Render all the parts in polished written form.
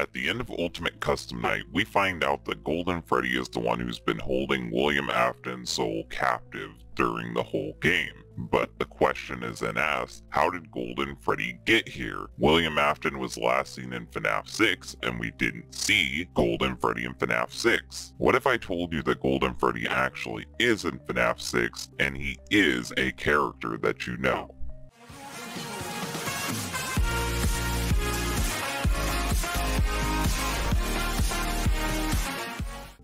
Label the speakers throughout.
Speaker 1: At the end of Ultimate Custom Night, we find out that Golden Freddy is the one who's been holding William Afton's soul captive during the whole game. But the question is then asked, how did Golden Freddy get here? William Afton was last seen in Fnaf 6, and we didn't see Golden Freddy in Fnaf 6. What if I told you that Golden Freddy actually is in Fnaf 6, and he is a character that you know?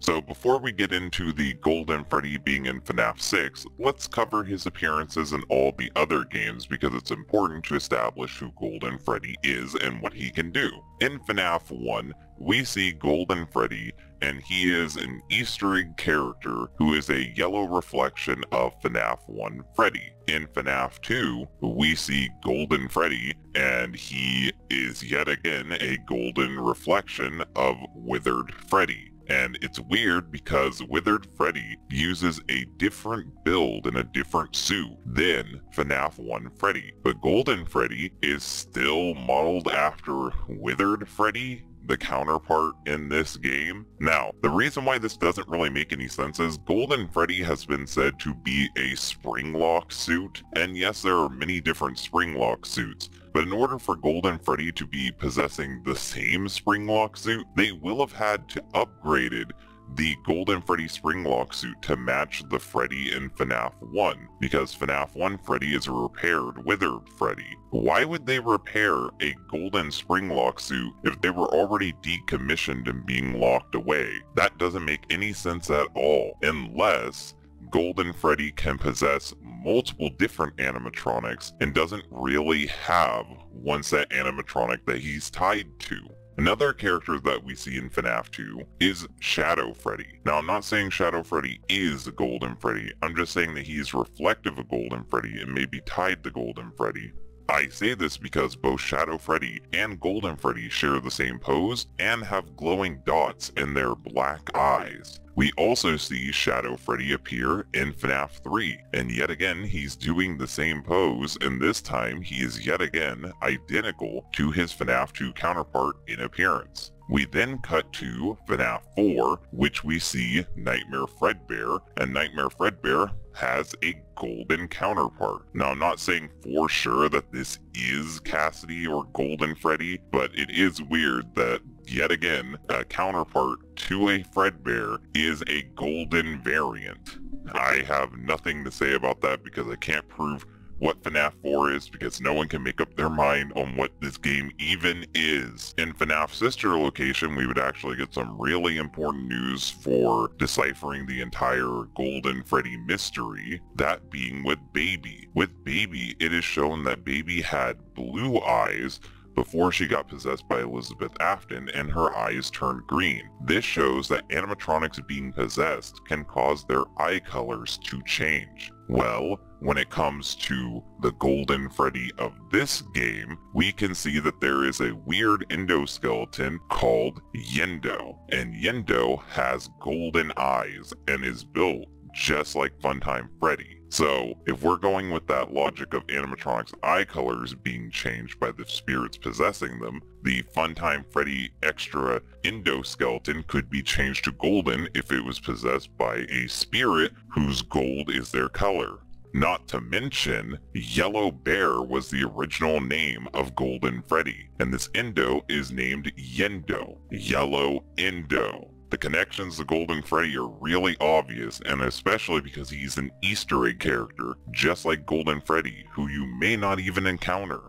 Speaker 1: So before we get into the Golden Freddy being in FNAF 6, let's cover his appearances in all the other games because it's important to establish who Golden Freddy is and what he can do. In FNAF 1, we see Golden Freddy, and he is an Easter egg character who is a yellow reflection of FNAF 1 Freddy. In FNAF 2, we see Golden Freddy, and he is yet again a golden reflection of Withered Freddy. And it's weird because Withered Freddy uses a different build and a different suit than FNAF 1 Freddy. But Golden Freddy is still modeled after Withered Freddy, the counterpart in this game. Now, the reason why this doesn't really make any sense is Golden Freddy has been said to be a Springlock suit, and yes, there are many different Springlock suits, but in order for Golden Freddy to be possessing the same Springlock suit, they will have had to upgraded the Golden Freddy Springlock suit to match the Freddy in FNAF 1, because FNAF 1 Freddy is a repaired Withered Freddy. Why would they repair a golden Springlock suit if they were already decommissioned and being locked away? That doesn't make any sense at all, unless Golden Freddy can possess multiple different animatronics and doesn't really have one set animatronic that he's tied to. Another character that we see in FNAF 2 is Shadow Freddy. Now, I'm not saying Shadow Freddy is Golden Freddy, I'm just saying that he's reflective of Golden Freddy and may be tied to Golden Freddy. I say this because both Shadow Freddy and Golden Freddy share the same pose and have glowing dots in their black eyes. We also see Shadow Freddy appear in FNAF 3, and yet again he's doing the same pose, and this time he is yet again identical to his FNAF 2 counterpart in appearance. We then cut to FNAF 4, which we see Nightmare Fredbear, and Nightmare Fredbear has a golden counterpart. Now, I'm not saying for sure that this is Cassidy or Golden Freddy, but it is weird that yet again, a counterpart to a Fredbear is a golden variant. I have nothing to say about that because I can't prove what FNAF 4 is because no one can make up their mind on what this game even is. In FNAF Sister Location, we would actually get some really important news for deciphering the entire Golden Freddy mystery, that being with Baby. With Baby, it is shown that Baby had blue eyes before she got possessed by Elizabeth Afton and her eyes turned green. This shows that animatronics being possessed can cause their eye colors to change. Well, when it comes to the Golden Freddy of this game, we can see that there is a weird endoskeleton called Yendo, and Yendo has golden eyes and is built just like Funtime Freddy. So, if we're going with that logic of animatronics' eye colors being changed by the spirits possessing them, the Funtime Freddy extra endoskeleton could be changed to golden if it was possessed by a spirit whose gold is their color. Not to mention, Yellow Bear was the original name of Golden Freddy, and this endo is named Yendo, Yellow Endo. The connections to Golden Freddy are really obvious, and especially because he's an Easter egg character, just like Golden Freddy, who you may not even encounter.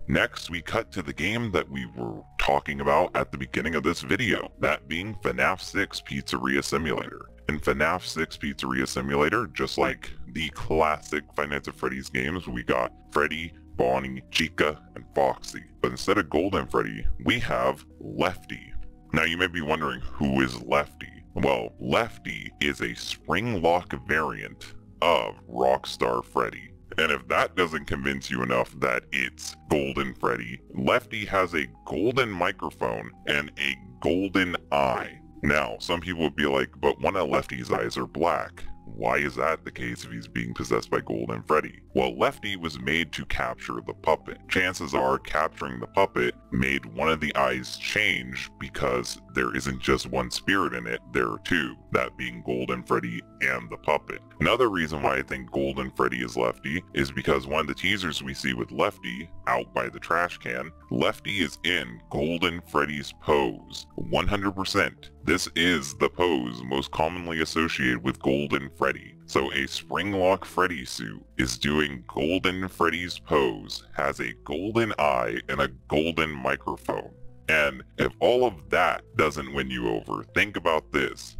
Speaker 1: Next, we cut to the game that we were talking about at the beginning of this video, that being FNAF 6 Pizzeria Simulator. In FNAF 6 Pizzeria Simulator, just like the classic Five Nights at Freddy's games, we got Freddy, Bonnie, Chica, and Foxy. But instead of Golden Freddy, we have Lefty. Now you may be wondering, who is Lefty? Well, Lefty is a Springlock variant of Rockstar Freddy. And if that doesn't convince you enough that it's Golden Freddy, Lefty has a golden microphone and a golden eye. Now, some people would be like, but one of Lefty's eyes are black. why is that the case if he's being possessed by Golden Freddy? Well, Lefty was made to capture the puppet. Chances are capturing the puppet made one of the eyes change because there isn't just one spirit in it, there are two, that being Golden Freddy and the puppet. Another reason why I think Golden Freddy is Lefty is because one of the teasers we see with Lefty out by the trash can, Lefty is in Golden Freddy's pose, 100%. This is the pose most commonly associated with Golden Freddy. So a Springlock Freddy suit is doing Golden Freddy's pose, has a golden eye and a golden microphone. And if all of that doesn't win you over, think about this.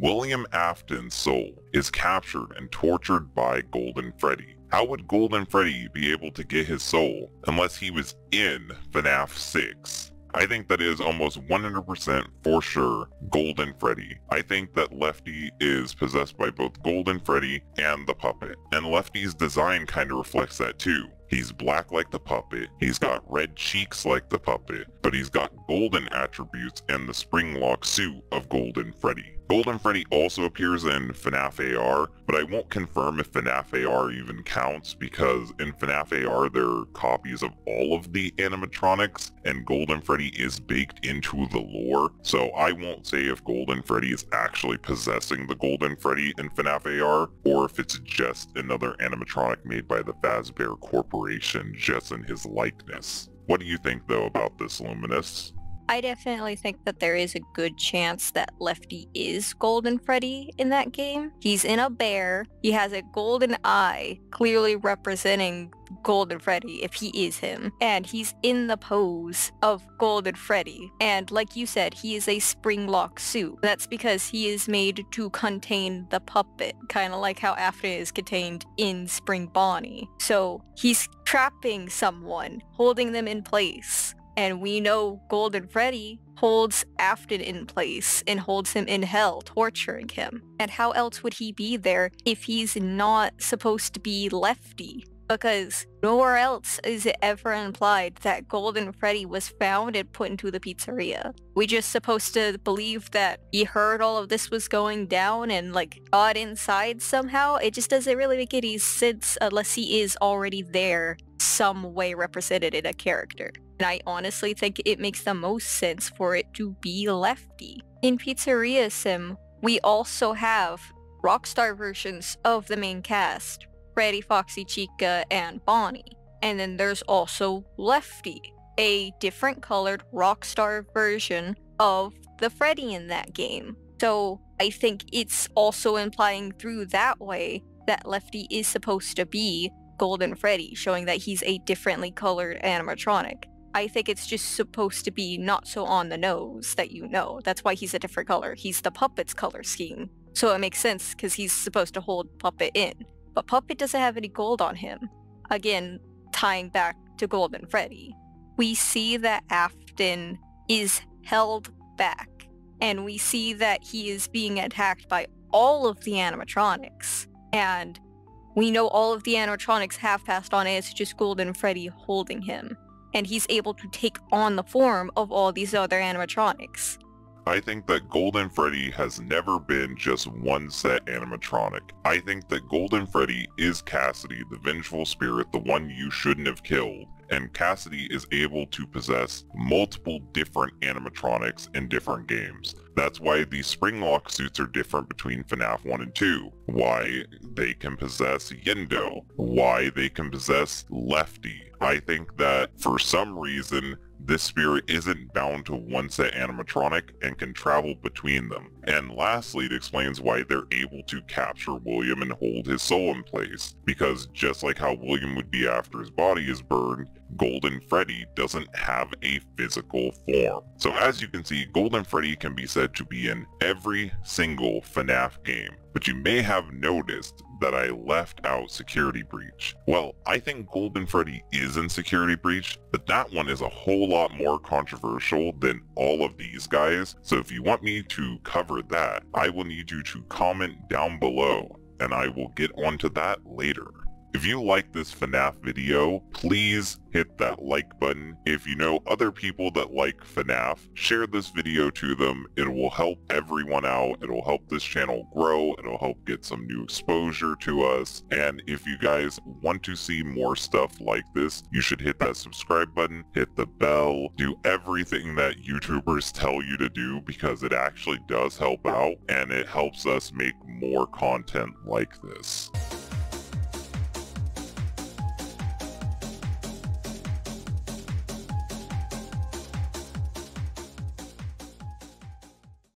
Speaker 1: William Afton's soul is captured and tortured by Golden Freddy. How would Golden Freddy be able to get his soul unless he was in Fnaf 6? I think that is almost 100% for sure Golden Freddy. I think that Lefty is possessed by both Golden Freddy and the puppet. And Lefty's design kind of reflects that too. He's black like the puppet, he's got red cheeks like the puppet, but he's got golden attributes and the Springlock suit of Golden Freddy. Golden Freddy also appears in Fnaf AR, but I won't confirm if Fnaf AR even counts because in Fnaf AR there are copies of all of the animatronics and Golden Freddy is baked into the lore, so I won't say if Golden Freddy is actually possessing the Golden Freddy in Fnaf AR or if it's just another animatronic made by the Fazbear Corporation just in his likeness. What do you think though about this, Luminous?
Speaker 2: I definitely think that there is a good chance that Lefty is Golden Freddy in that game. He's in a bear, he has a golden eye, clearly representing Golden Freddy if he is him, and he's in the pose of Golden Freddy. And like you said, he is a Springlock suit. That's because he is made to contain the puppet, kind of like how Afton is contained in Spring Bonnie. So he's trapping someone, holding them in place. And we know Golden Freddy holds Afton in place and holds him in hell, torturing him. And how else would he be there if he's not supposed to be Lefty? Because nowhere else is it ever implied that Golden Freddy was found and put into the pizzeria. We just supposed to believe that he heard all of this was going down and like got inside somehow. It just doesn't really make any sense unless he is already there some way represented in a character. And I honestly think it makes the most sense for it to be Lefty. In Pizzeria Sim, we also have Rockstar versions of the main cast, Freddy, Foxy, Chica, and Bonnie. And then there's also Lefty, a different colored Rockstar version of the Freddy in that game. So I think it's also implying through that way that Lefty is supposed to be Golden Freddy, showing that he's a differently colored animatronic. I think it's just supposed to be not so on the nose that you know. That's why he's a different color. He's the puppet's color scheme. So it makes sense because he's supposed to hold Puppet in. But Puppet doesn't have any gold on him. Again, tying back to Golden Freddy. We see that Afton is held back. And we see that he is being attacked by all of the animatronics. And we know all of the animatronics have passed on, and it's just Golden Freddy holding him. And he's able to take on the form of all these other animatronics.
Speaker 1: I think that Golden Freddy has never been just one set animatronic. I think that Golden Freddy is Cassidy, the vengeful spirit, the one you shouldn't have killed. And Cassidy is able to possess multiple different animatronics in different games. That's why the Springlock suits are different between FNAF 1 and 2. Why they can possess Yendo. Why they can possess Lefty. I think that for some reason, this spirit isn't bound to one set animatronic and can travel between them. And lastly, it explains why they're able to capture William and hold his soul in place. Because just like how William would be after his body is burned, Golden Freddy doesn't have a physical form. So as you can see, Golden Freddy can be said to be in every single FNAF game. But you may have noticed that I left out Security Breach. Well, I think Golden Freddy is in Security Breach, but that one is a whole lot more controversial than all of these guys. So if you want me to cover that, I will need you to comment down below, and I will get onto that later. If you like this FNAF video, please hit hit that like button. If you know other people that like FNAF, share this video to them. It will help everyone out. It'll help this channel grow. It'll help get some new exposure to us. And if you guys want to see more stuff like this, you should hit that subscribe button, hit the bell, do everything that YouTubers tell you to do, because it actually does help out and it helps us make more content like this.